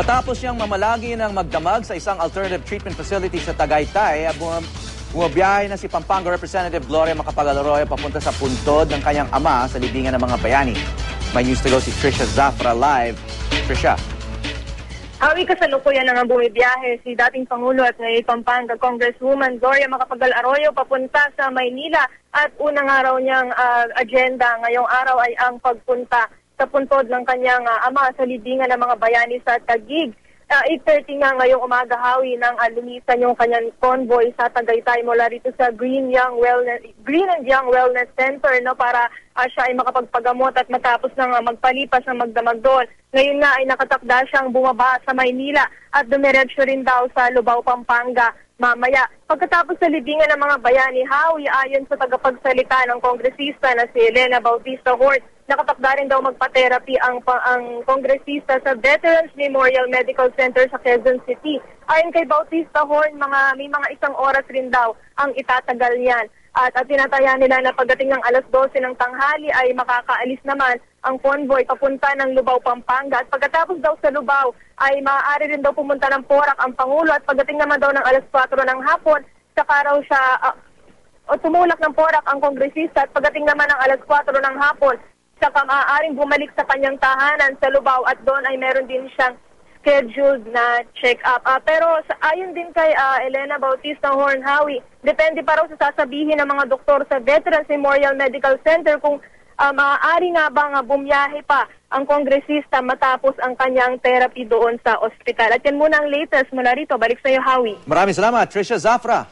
Matapos siyang mamalagi ng magdamag sa isang alternative treatment facility sa Tagaytay, bumabiyahe na si Pampanga Representative Gloria Macapagal-Arroyo papunta sa puntod ng kanyang ama sa libingan ng mga bayani. May news to go si Trisha Zafra live. Trisha. Hawi kasalukuyan na nga bumibiyahe si dating Pangulo at ngayon Pampanga Congresswoman Gloria Macapagal-Arroyo papunta sa Maynila at unang araw niyang agenda ngayong araw ay ang pagpunta sa puntod ng kanyang ama sa libingan ng mga bayani sa Taguig. 8:30 nga ngayong umaga, Hawi, nang lumisan yung kanyang convoy sa Tagaytay mula rito sa Green and Young Wellness Center, no, para siya ay makapagpagamot at matapos nang magpalipas ng magdamag doon. Ngayon nga ay nakatakda siyang bumaba sa Maynila at dumiretso rin daw sa Lubao, Pampanga mamaya. Pagkatapos sa libingan ng mga bayani, Hawi, ayon sa tagapagsalita ng kongresista na si Elena Bautista Hort, nakatakda rin daw magpa-therapy ang kongresista sa Veterans Memorial Medical Center sa Quezon City. Ayon kay Bautista Horn, may mga isang oras rin daw ang itatagal niyan. At tinataya nila na pagdating ng alas 12 ng tanghali ay makakaalis naman ang convoy papunta ng Lubao, Pampanga. At pagkatapos daw sa Lubao ay maaari rin daw pumunta ng Porac ang Pangulo at pagdating naman daw ng alas 4 ng hapon, saka raw siya tumulak ng Porac ang kongresista at pagdating naman ng alas 4 ng hapon, saka maaaring bumalik sa kanyang tahanan sa Lubao at doon ay meron din siyang scheduled na check-up. Pero ayon din kay Elena Bautista Horn, Hawi, depende pa raw sa sasabihin ng mga doktor sa Veterans Memorial Medical Center kung maaari nga bang bumiyahe pa ang kongresista matapos ang kanyang therapy doon sa ospital. At yan muna ang latest mula rito. Balik sa iyo, Hawi. Maraming salamat, Trisha Zafra.